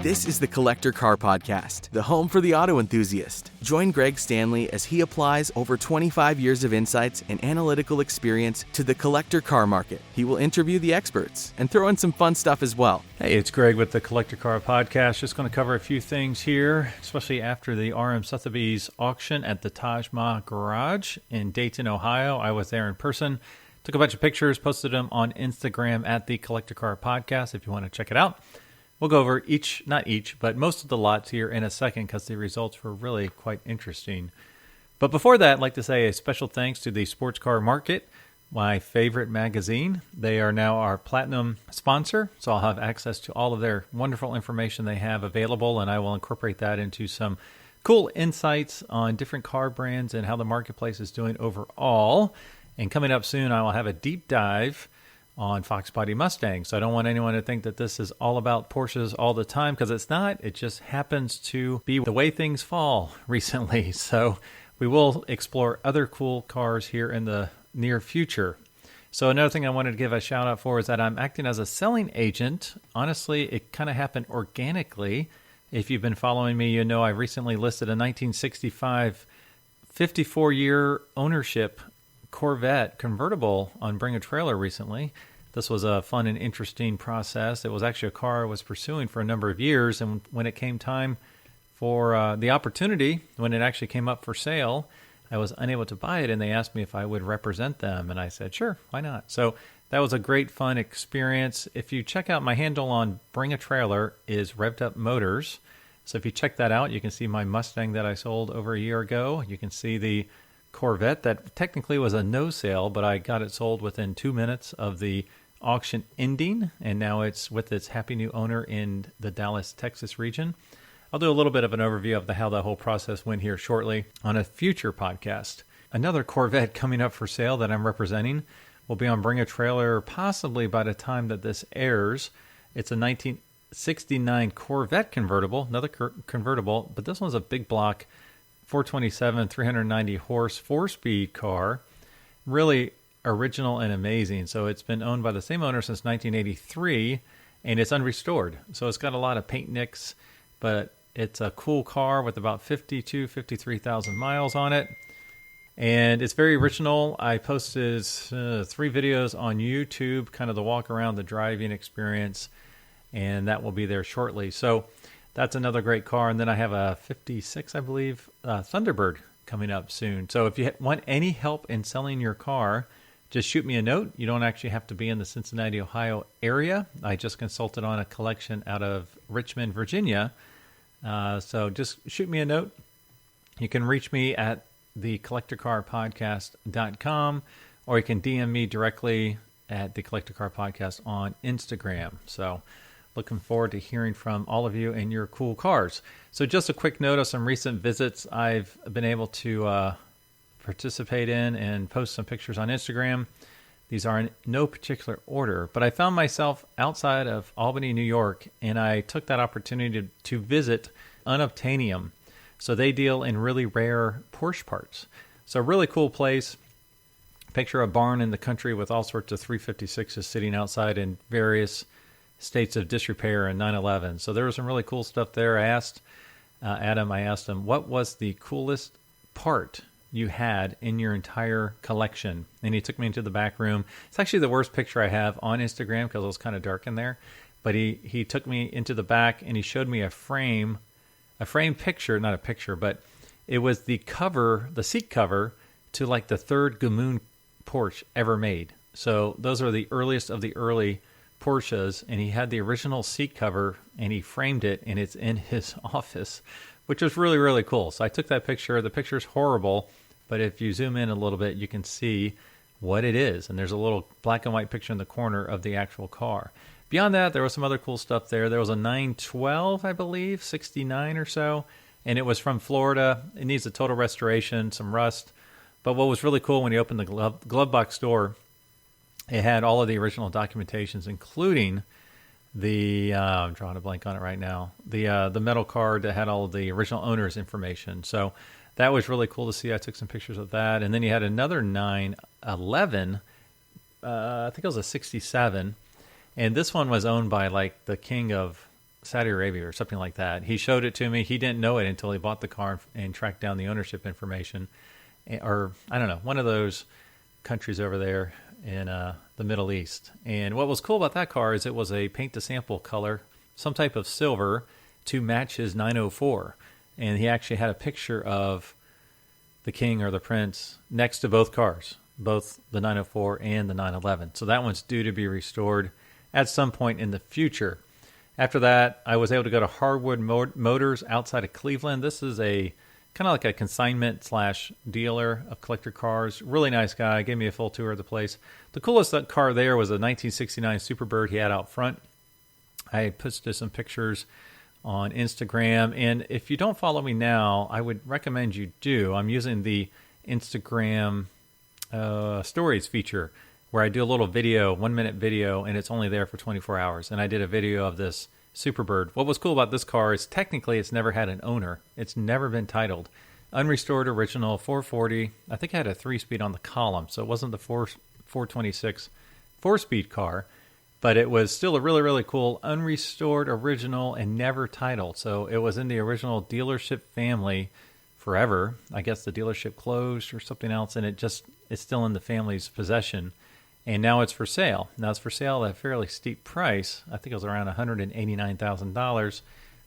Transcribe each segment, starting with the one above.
This is the Collector Car Podcast, the home for the auto enthusiast. Join Greg Stanley as he applies over 25 years of insights and analytical experience to the collector car market. He will interview the experts and throw in some fun stuff as well. Hey, it's Greg with the Collector Car Podcast. Just going to cover a few things here, especially after the RM Sotheby's auction at the Taj Mahal Garage in Dayton, Ohio. I was there in person, took a bunch of pictures, posted them on Instagram at the Collector Car Podcast if you want to check it out. We'll go over but most of the lots here in a second because the results were really quite interesting. But before that, I'd like to say a special thanks to the Sports Car Market, my favorite magazine. They are now our platinum sponsor, so I'll have access to all of their wonderful information they have available, and I will incorporate that into some cool insights on different car brands and how the marketplace is doing overall. And coming up soon, I will have a deep dive on Fox Body Mustangs. So I don't want anyone to think that this is all about Porsches all the time, because it's not. It just happens to be the way things fall recently. So we will explore other cool cars here in the near future. So another thing I wanted to give a shout out for is that I'm acting as a selling agent. Honestly, it kind of happened organically. If you've been following me, you know I recently listed a 1965 54-year ownership Corvette Convertible on Bring a Trailer recently. This was a fun and interesting process. It was actually a car I was pursuing for a number of years, and when it came time for the opportunity, when it actually came up for sale, I was unable to buy it, and they asked me if I would represent them, and I said, sure, why not? So that was a great, fun experience. If you check out my handle on Bring a Trailer is Revved Up Motors. So if you check that out, you can see my Mustang that I sold over a year ago. You can see the Corvette that technically was a no sale, but I got it sold within 2 minutes of the auction ending, and now it's with its happy new owner in the Dallas, Texas region. I'll do a little bit of an overview of how the whole process went here shortly on a future podcast. Another Corvette coming up for sale that I'm representing will be on Bring a Trailer possibly by the time that this airs. It's a 1969 Corvette Convertible, another convertible, but this one's a big block 427, 390 horse, 4-speed car. Really original and amazing. So it's been owned by the same owner since 1983, and it's unrestored. So it's got a lot of paint nicks, but it's a cool car with about 53,000 miles on it. And it's very original. I posted 3 videos on YouTube, kind of the walk around, the driving experience, and that will be there shortly. So that's another great car. And then I have a 56, I believe, Thunderbird coming up soon. So if you want any help in selling your car, just shoot me a note. You don't actually have to be in the Cincinnati, Ohio area. I just consulted on a collection out of Richmond, Virginia. So just shoot me a note. You can reach me at thecollectorcarpodcast.com, or you can DM me directly at the Collector Car Podcast on Instagram. So looking forward to hearing from all of you and your cool cars. So just a quick note of some recent visits I've been able to participate in and post some pictures on Instagram. These are in no particular order, but I found myself outside of Albany, New York, and I took that opportunity to visit Unobtainium. So they deal in really rare Porsche parts. So a really cool place. Picture a barn in the country with all sorts of 356s sitting outside in various states of disrepair and 9/11. So there was some really cool stuff there. I asked Adam, what was the coolest part you had in your entire collection? And he took me into the back room. It's actually the worst picture I have on Instagram because it was kind of dark in there. But he took me into the back and he showed me a frame picture, not a picture, but it was the seat cover to like the third Gamoon Porsche ever made. So those are the earliest of the early Porsches, and he had the original seat cover and he framed it, and it's in his office, which was really, really cool. So I took that picture. The picture's horrible, but if you zoom in a little bit, you can see what it is. And there's a little black and white picture in the corner of the actual car. Beyond that, there was some other cool stuff there. There was a 912, I believe, 69 or so, and it was from Florida. It needs a total restoration, some rust. But what was really cool when you opened the glove box door, it had all of the original documentations, including the, I'm drawing a blank on it right now, the metal card that had all of the original owner's information. So that was really cool to see. I took some pictures of that. And then you had another 911, I think it was a 67. And this one was owned by like the king of Saudi Arabia or something like that. He showed it to me. He didn't know it until he bought the car and tracked down the ownership information. Or, I don't know, one of those countries over there in the Middle East. And what was cool about that car is it was a paint to sample color, some type of silver to match his 904. And he actually had a picture of the king or the prince next to both cars, both the 904 and the 911. So that one's due to be restored at some point in the future. After that, I was able to go to Hardwood Motors outside of Cleveland. This is a kind of like a consignment / dealer of collector cars. Really nice guy. Gave me a full tour of the place. The coolest car there was a 1969 Superbird he had out front. I posted some pictures on Instagram. And if you don't follow me now, I would recommend you do. I'm using the Instagram stories feature where I do a little video, 1-minute video, and it's only there for 24 hours. And I did a video of this Superbird. What was cool about this car is technically it's never had an owner. It's never been titled. Unrestored original 440. I think I had a 3-speed on the column, so it wasn't the 426 4-speed car, but it was still a really, really cool unrestored original and never titled. So it was in the original dealership family forever. I guess the dealership closed or something else, and it's still in the family's possession. And now it's for sale. Now it's for sale at a fairly steep price. I think it was around $189,000.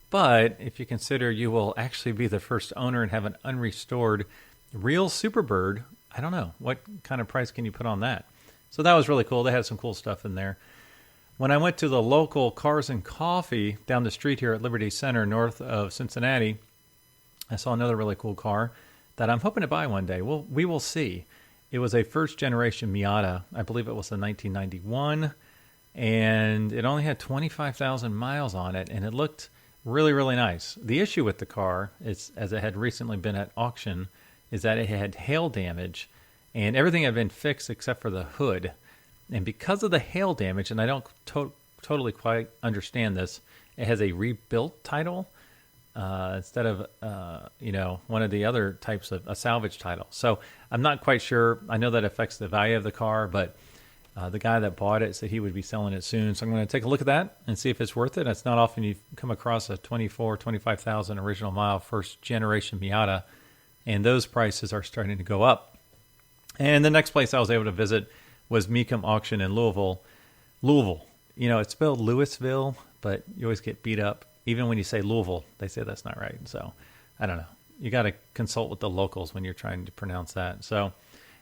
But if you consider you will actually be the first owner and have an unrestored real Superbird, I don't know. What kind of price can you put on that? So that was really cool. They had some cool stuff in there. When I went to the local Cars and Coffee down the street here at Liberty Center north of Cincinnati, I saw another really cool car that I'm hoping to buy one day. Well, we will see. It was a first-generation Miata. I believe it was a 1991, and it only had 25,000 miles on it, and it looked really, really nice. The issue with the car, is, as it had recently been at auction, is that it had hail damage, and everything had been fixed except for the hood. And because of the hail damage, and I don't totally quite understand this, it has a rebuilt title instead of one of the other types of a salvage title. So I'm not quite sure. I know that affects the value of the car, but the guy that bought it said he would be selling it soon. So I'm going to take a look at that and see if it's worth it. It's not often you come across a 25,000 original mile first generation Miata, and those prices are starting to go up. And the next place I was able to visit was Mecum Auction in Louisville. It's spelled Louisville, but you always get beat up. Even when you say Louisville, they say that's not right. So I don't know. You got to consult with the locals when you're trying to pronounce that. So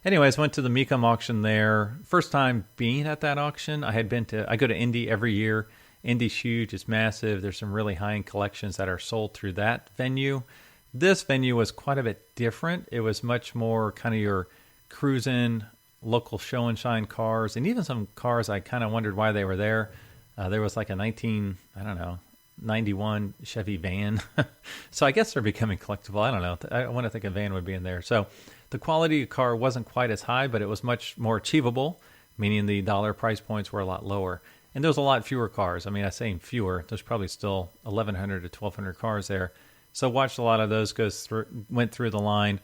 anyways, went to the Mecum auction there. First time being at that auction. I go to Indy every year. Indy's huge. It's massive. There's some really high-end collections that are sold through that venue. This venue was quite a bit different. It was much more kind of your cruising, local show and shine cars, and even some cars I kind of wondered why they were there. There was like a 91 Chevy van. So I guess they're becoming collectible. I don't know. I want to think a van would be in there. So the quality of the car wasn't quite as high, but it was much more achievable, meaning the dollar price points were a lot lower. And there was a lot fewer cars. I mean, I say fewer. There's probably still 1,100 to 1,200 cars there. So watched a lot of those went through the line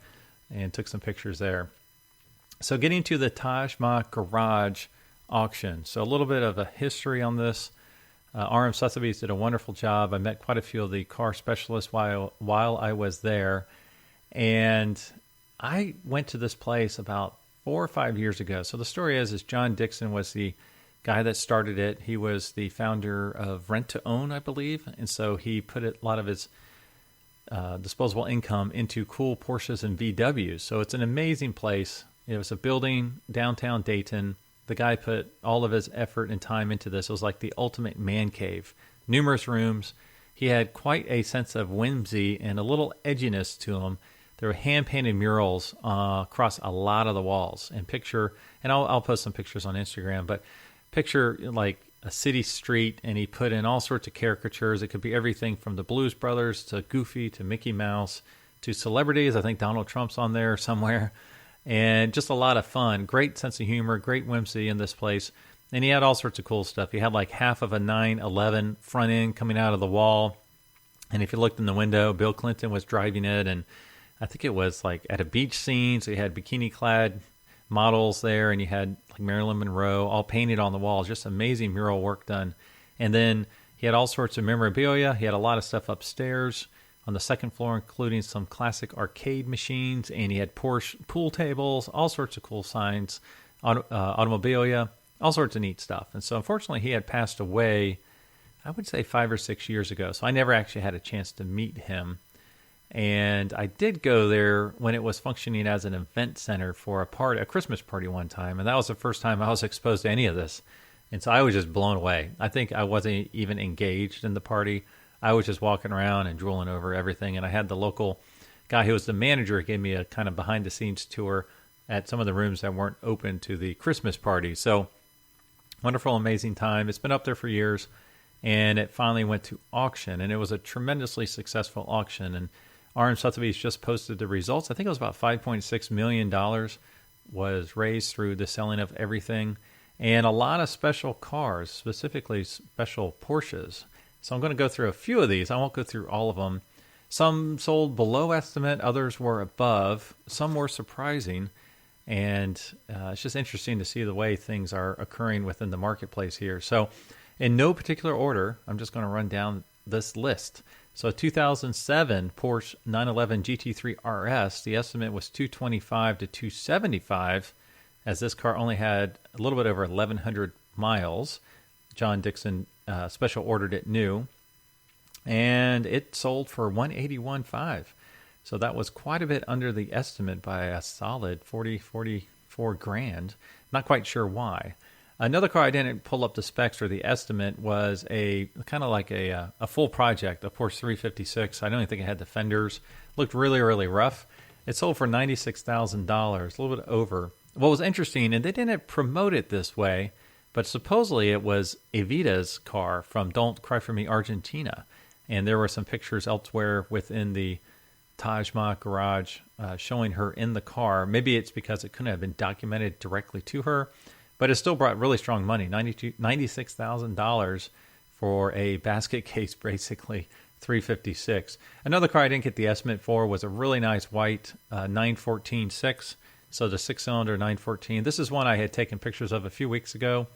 and took some pictures there. So getting to the Taj Mahal Garage auction. So a little bit of a history on this. RM Sotheby did a wonderful job. I met quite a few of the car specialists while I was there. And I went to this place about 4 or 5 years ago. So the story is John Dixon was the guy that started it. He was the founder of Rent to Own, I believe. And so he put a lot of his disposable income into cool Porsches and VWs. So it's an amazing place. It was a building downtown Dayton. The guy put all of his effort and time into this. It was like the ultimate man cave. Numerous rooms. He had quite a sense of whimsy and a little edginess to him. There were hand-painted murals across a lot of the walls. And I'll post some pictures on Instagram, but picture like a city street, and he put in all sorts of caricatures. It could be everything from the Blues Brothers to Goofy to Mickey Mouse to celebrities. I think Donald Trump's on there somewhere. And just a lot of fun. Great sense of humor, great whimsy in this place. And he had all sorts of cool stuff. He had like half of a 911 front end coming out of the wall. And if you looked in the window, Bill Clinton was driving it. And I think it was like at a beach scene. So you had bikini-clad models there. And you had like Marilyn Monroe all painted on the walls. Just amazing mural work done. And then he He had all sorts of memorabilia. He had a lot of stuff upstairs on the second floor, including some classic arcade machines, and he had Porsche pool tables, all sorts of cool signs, automobilia, all sorts of neat stuff. And so unfortunately, he had passed away, I would say 5 or 6 years ago. So I never actually had a chance to meet him. And I did go there when it was functioning as an event center for a Christmas party one time. And that was the first time I was exposed to any of this. And so I was just blown away. I think I wasn't even engaged in the party. I was just walking around and drooling over everything. And I had the local guy who was the manager give me a kind of behind-the-scenes tour at some of the rooms that weren't open to the Christmas party. So wonderful, amazing time. It's been up there for years. And it finally went to auction. And it was a tremendously successful auction. And RM Sotheby's just posted the results. I think it was about $5.6 million was raised through the selling of everything. And a lot of special cars, specifically special Porsches. So I'm going to go through a few of these. I won't go through all of them. Some sold below estimate. Others were above. Some were surprising. And it's just interesting to see the way things are occurring within the marketplace here. So in no particular order, I'm just going to run down this list. So 2007 Porsche 911 GT3 RS, the estimate was $225 to $275, as this car only had a little bit over 1,100 miles. John Dixon special ordered it new, and it sold for $181.5. So that was quite a bit under the estimate by a solid 44 grand. Not quite sure why. Another car I didn't pull up the specs or the estimate was a kind of like a full project, a Porsche 356. I don't even think it had the fenders. Looked really, really rough. It sold for $96,000, a little bit over. What was interesting, and they didn't promote it this way, but supposedly it was Evita's car from Don't Cry For Me, Argentina. And there were some pictures elsewhere within the Taj Mahal garage showing her in the car. Maybe it's because it couldn't have been documented directly to her. But it still brought really strong money, $96,000 for a basket case, basically 356. Another car I didn't get the estimate for was a really nice white 914-6. So the six-cylinder 914. This is one I had taken pictures of a few weeks ago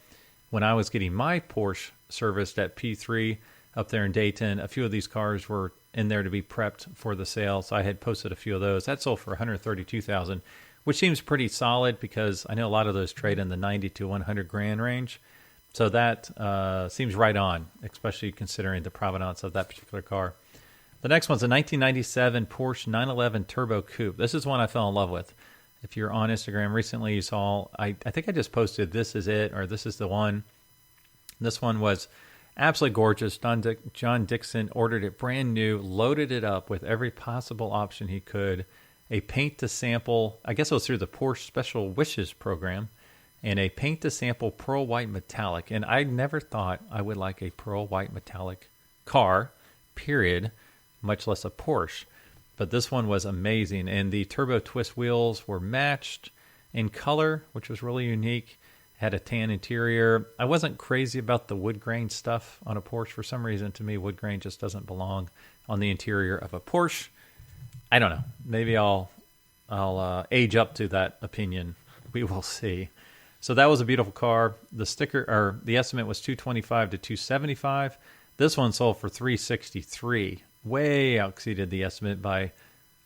when I was getting my Porsche serviced at P3 up there in Dayton. A few of these cars were in there to be prepped for the sale, so I had posted a few of those. That sold for $132,000. Which seems pretty solid because I know a lot of those trade in the 90 to 100 grand range. So that seems right on, especially considering the provenance of that particular car. The next one's a 1997 Porsche 911 Turbo Coupe. This is one I fell in love with. If you're on Instagram recently, you saw, I think I just posted this is it, or this is the one. This one was absolutely gorgeous. John Dixon ordered it brand new, loaded it up with every possible option he could. A paint to sample, I guess it was through the Porsche Special Wishes program, and a paint to sample pearl white metallic. And I never thought I would like a pearl white metallic car, period, much less a Porsche. But this one was amazing. And the turbo twist wheels were matched in color, which was really unique. Had a tan interior. I wasn't crazy about the wood grain stuff on a Porsche. For some reason, to me, wood grain just doesn't belong on the interior of a Porsche. I don't know. Maybe I'll age up to that opinion. We will see. So that was a beautiful car. The sticker or the estimate was $225 to $275. This one sold for $363. Way exceeded the estimate by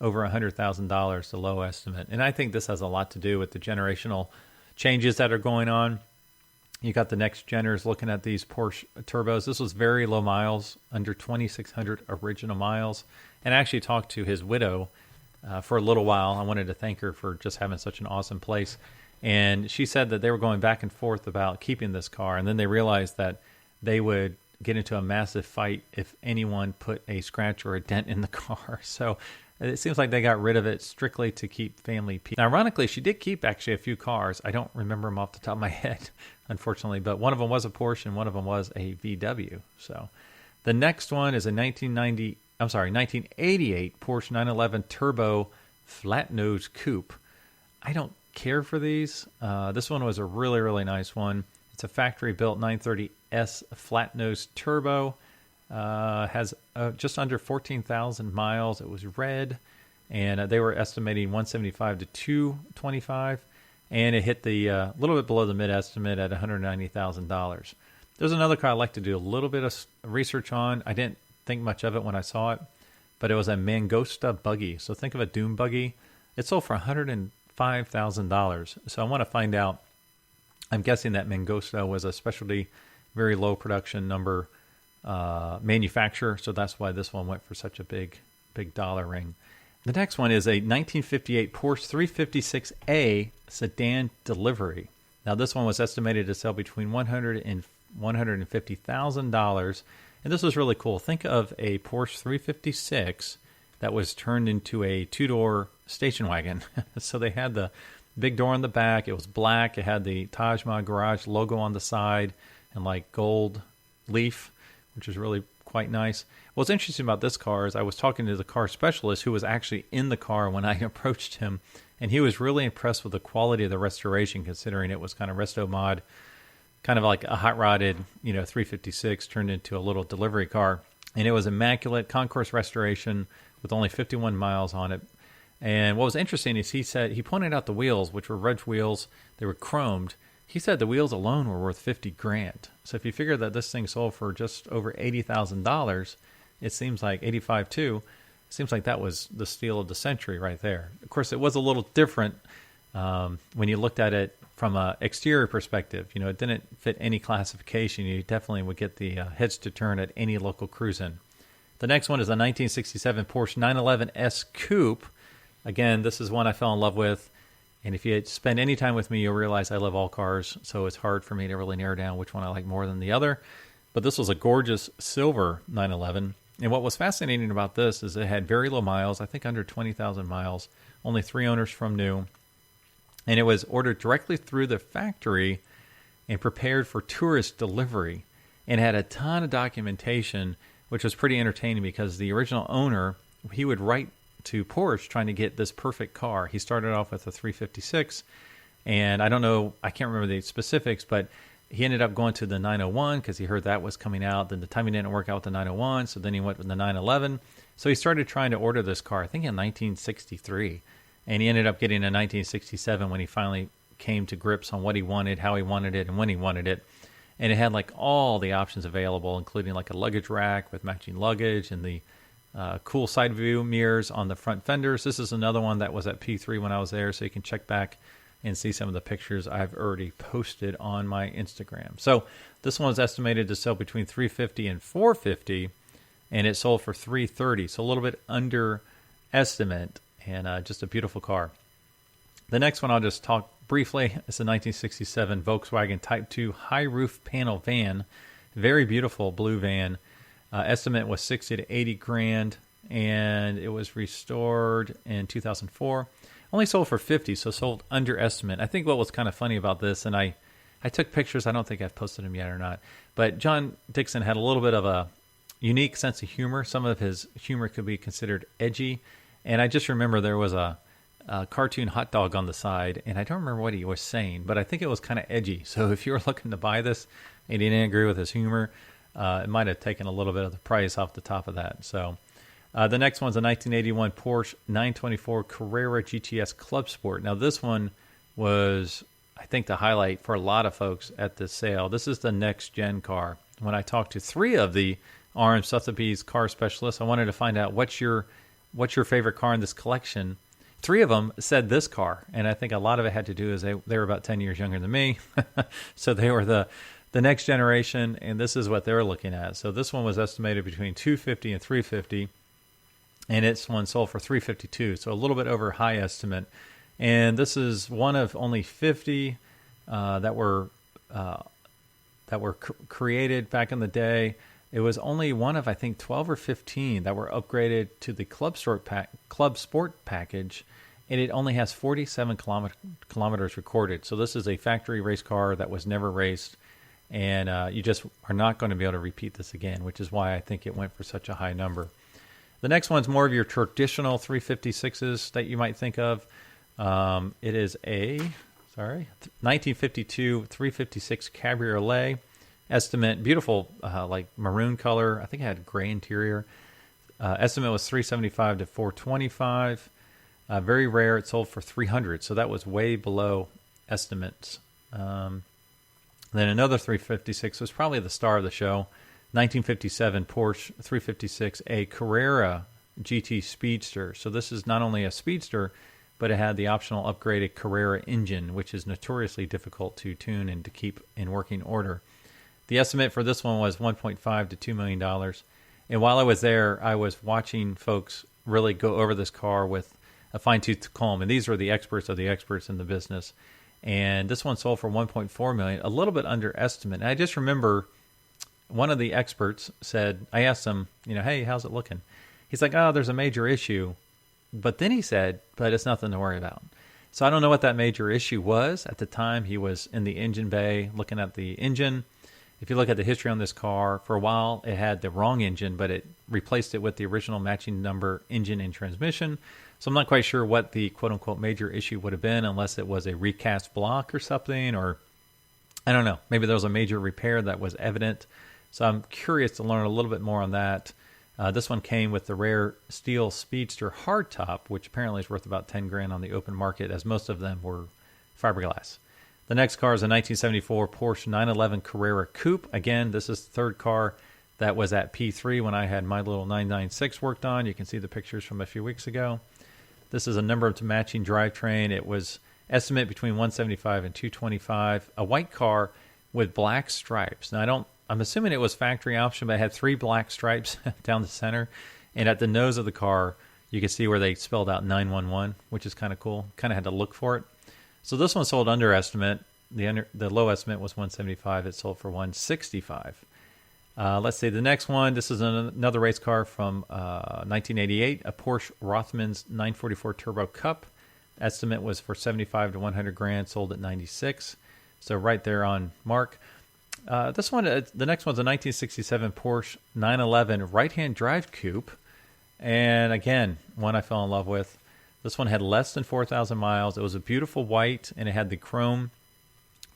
over $100,000, the low estimate. And I think this has a lot to do with the generational changes that are going on. You got the next geners looking at these Porsche turbos. This was very low miles, under 2,600 original miles. And I actually talked to his widow for a little while. I wanted to thank her for just having such an awesome place. And she said that they were going back and forth about keeping this car. And then they realized that they would get into a massive fight if anyone put a scratch or a dent in the car. So it seems like they got rid of it strictly to keep family peace. Now, ironically, she did keep actually a few cars. I don't remember them off the top of my head, unfortunately. But one of them was a Porsche and one of them was a VW. So the next one is a 1988 Porsche 911 Turbo Flat Nose Coupe. I don't care for these. This one was a really, really nice one. It's a factory-built 930S Flat Nose Turbo. Has just under 14,000 miles. It was red, and they were estimating 175 to 225, and it hit the little bit below the mid-estimate at $190,000. There's another car I like to do a little bit of research on. I didn't think much of it when I saw it, but it was a Mangosta buggy. So think of a dune buggy. It sold for $105,000. So I want to find out. I'm guessing that Mangosta was a specialty, very low production number manufacturer. So that's why this one went for such a big dollar ring. The next one is a 1958 Porsche 356A sedan delivery. Now this one was estimated to sell between $100,000 and $150,000. And this was really cool. Think of a Porsche 356 that was turned into a two-door station wagon. So they had the big door on the back. It was black. It had the Taj Mahal Garage logo on the side and like gold leaf, which is really quite nice. What's interesting about this car is I was talking to the car specialist who was actually in the car when I approached him, and he was really impressed with the quality of the restoration, considering it was kind of resto mod, kind of like a hot rodded, 356 turned into a little delivery car. And it was immaculate concourse restoration with only 51 miles on it. And what was interesting is he pointed out the wheels, which were red wheels. They were chromed. He said the wheels alone were worth $50,000. So if you figure that this thing sold for just over $80,000, it seems like 85 too. It seems like that was the steal of the century right there. Of course, it was a little different when you looked at it from an exterior perspective. It didn't fit any classification. You definitely would get the heads to turn at any local cruise-in. The next one is a 1967 Porsche 911S Coupe. Again, this is one I fell in love with. And if you spend any time with me, you'll realize I love all cars. So it's hard for me to really narrow down which one I like more than the other. But this was a gorgeous silver 911. And what was fascinating about this is it had very low miles, I think under 20,000 miles, only 3 owners from new. And it was ordered directly through the factory and prepared for tourist delivery. And had a ton of documentation, which was pretty entertaining because the original owner, he would write to Porsche trying to get this perfect car. He started off with a 356, and I can't remember the specifics, but he ended up going to the 901 because he heard that was coming out. Then the timing didn't work out with the 901, so then he went with the 911. So he started trying to order this car, I think in 1963, and he ended up getting a 1967 when he finally came to grips on what he wanted, how he wanted it, and when he wanted it. And it had like all the options available, including like a luggage rack with matching luggage and the cool side view mirrors on the front fenders. This is another one that was at P3 when I was there, so you can check back and see some of the pictures I've already posted on my Instagram. So this one's estimated to sell between $350 and $450, and it sold for $330, so a little bit under estimate, and just a beautiful car. The next one I'll just talk briefly. It's a 1967 Volkswagen Type 2 high roof panel van, very beautiful blue van. Estimate was $60 to $80,000, and it was restored in 2004. Only sold for $50, so sold under estimate. I think what was kind of funny about this, and I took pictures. I don't think I've posted them yet or not, but John Dixon had a little bit of a unique sense of humor. Some of his humor could be considered edgy, and I just remember there was a cartoon hot dog on the side, and I don't remember what he was saying, but I think it was kind of edgy. So if you were looking to buy this and you didn't agree with his humor, it might have taken a little bit of the price off the top of that. So the next one's a 1981 Porsche 924 Carrera GTS Clubsport. Now this one was, I think, the highlight for a lot of folks at this sale. This is the next gen car. When I talked to 3 of the RM Sotheby's car specialists, I wanted to find out what's your favorite car in this collection. 3 of them said this car, and I think a lot of it had to do is they were about 10 years younger than me, so they were the next generation, and this is what they're looking at. So this one was estimated between $250 and $350, and it's one sold for $352, so a little bit over high estimate. And this is one of only 50 that were created back in the day. It was only one of, I think, 12 or 15 that were upgraded to the Clubsport package, and it only has 47 kilometers recorded. So this is a factory race car that was never raced, and you just are not going to be able to repeat this again, which is why I think it went for such a high number. The next one's more of your traditional 356s that you might think of. It is a 1952 356 Cabriolet. Estimate, beautiful, like maroon color. I think it had gray interior. Estimate was $375 to $425. Very rare. It sold for $300, so that was way below estimates. Then another 356 was probably the star of the show. 1957 Porsche 356, a Carrera GT Speedster. So this is not only a Speedster, but it had the optional upgraded Carrera engine, which is notoriously difficult to tune and to keep in working order. The estimate for this one was $1.5 to $2 million. And while I was there, I was watching folks really go over this car with a fine-tooth comb. And these were the experts of the experts in the business. And this one sold for $1.4 million, a little bit under estimate. And I just remember one of the experts said, I asked him, hey, how's it looking? He's like, oh, there's a major issue. But then he said, but it's nothing to worry about. So I don't know what that major issue was. At the time, he was in the engine bay looking at the engine. If you look at the history on this car, for a while it had the wrong engine, but it replaced it with the original matching number engine and transmission. So I'm not quite sure what the quote-unquote major issue would have been, unless it was a recast block or something, or I don't know. Maybe there was a major repair that was evident. So I'm curious to learn a little bit more on that. This one came with the rare steel Speedster hardtop, which apparently is worth about $10,000 on the open market, as most of them were fiberglass. The next car is a 1974 Porsche 911 Carrera Coupe. Again, this is the third car that was at P3 when I had my little 996 worked on. You can see the pictures from a few weeks ago. This is a number to matching drivetrain. It was estimate between 175 and 225. A white car with black stripes. Now I'm assuming it was factory option, but it had 3 black stripes down the center. And at the nose of the car, you can see where they spelled out 911, which is kind of cool. Kind of had to look for it. So this one sold under estimate. The low estimate was 175. It sold for 165. Let's see the next one. This is another race car from 1988, a Porsche Rothmans 944 Turbo Cup. Estimate was for 75 to 100 grand. Sold at 96. So right there on mark. This one, the next one's a 1967 Porsche 911 right-hand drive coupe, and again, one I fell in love with. This one had less than 4,000 miles. It was a beautiful white, and it had the chrome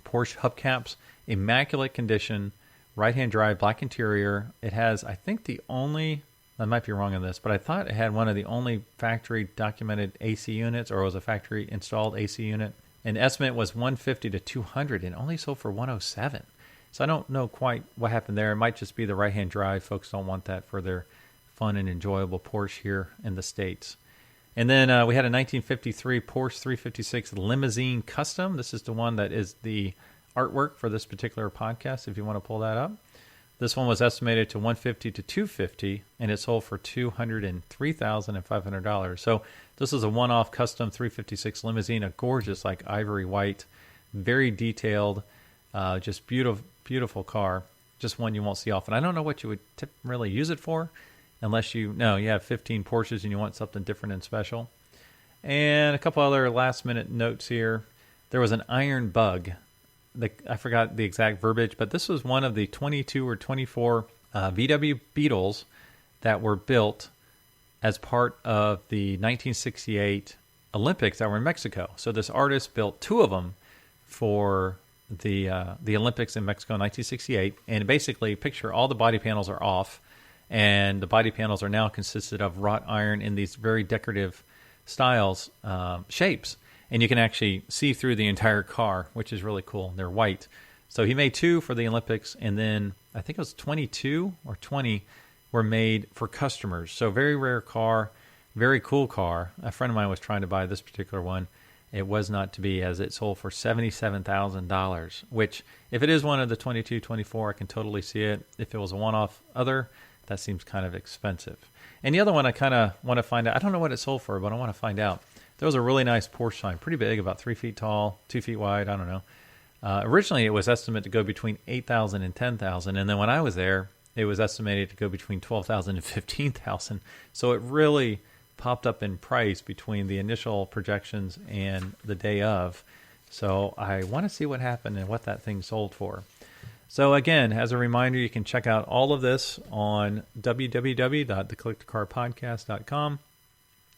Porsche hubcaps, immaculate condition, right-hand drive, black interior. It has, I think, I might be wrong on this, but I thought it had one of the only factory documented AC units, or it was a factory installed AC unit. And estimate was 150 to 200, and only sold for 107. So I don't know quite what happened there. It might just be the right-hand drive. Folks don't want that for their fun and enjoyable Porsche here in the States. And then we had a 1953 Porsche 356 Limousine Custom. This is the one that is the artwork for this particular podcast, if you want to pull that up. This one was estimated to 150 to 250, and it sold for $203,500. So this is a one-off custom 356 Limousine, a gorgeous, like ivory white, very detailed, just beautiful car. Just one you won't see often. I don't know what you would really use it for, unless you have 15 Porsches and you want something different and special. And a couple other last-minute notes here. There was an iron bug. I forgot the exact verbiage, but this was one of the 22 or 24 VW Beetles that were built as part of the 1968 Olympics that were in Mexico. So this artist built 2 of them for the Olympics in Mexico in 1968. And basically, picture all the body panels are off, and the body panels are now consisted of wrought iron in these very decorative styles, shapes. And you can actually see through the entire car, which is really cool. They're white. So he made 2 for the Olympics, and then I think it was 22 or 20 were made for customers. So very rare car, very cool car. A friend of mine was trying to buy this particular one. It was not to be, as it sold for $77,000, which if it is one of the 22, 24, I can totally see it. If it was a one-off other, that seems kind of expensive. And the other one I kind of want to find out. I don't know what it sold for, but I want to find out. There was a really nice Porsche sign, pretty big, about 3 feet tall, 2 feet wide, I don't know. Originally, it was estimated to go between $8,000 and $10,000, and then when I was there, it was estimated to go between $12,000 and $15,000. So it really popped up in price between the initial projections and the day of. So I want to see what happened and what that thing sold for. So again, as a reminder, you can check out all of this on www.thecollectorcarpodcast.com.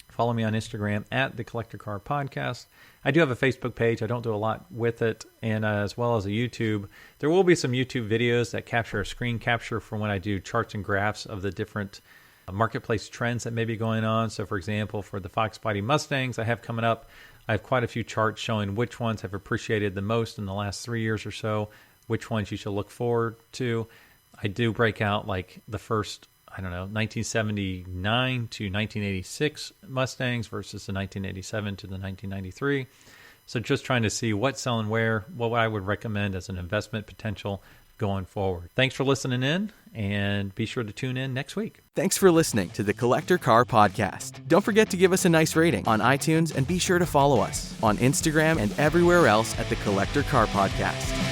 Follow me on Instagram at The Collector Car Podcast. I do have a Facebook page. I don't do a lot with it, and as well as a YouTube. There will be some YouTube videos that capture a screen capture for when I do charts and graphs of the different marketplace trends that may be going on. So, for example, for the Fox Body Mustangs I have coming up, I have quite a few charts showing which ones have appreciated the most in the last 3 years or so, which ones you should look forward to. I do break out like the first, 1979 to 1986 Mustangs versus the 1987 to the 1993. So just trying to see what's selling where, what I would recommend as an investment potential going forward. Thanks for listening in, and be sure to tune in next week. Thanks for listening to the Collector Car Podcast. Don't forget to give us a nice rating on iTunes and be sure to follow us on Instagram and everywhere else at the Collector Car Podcast.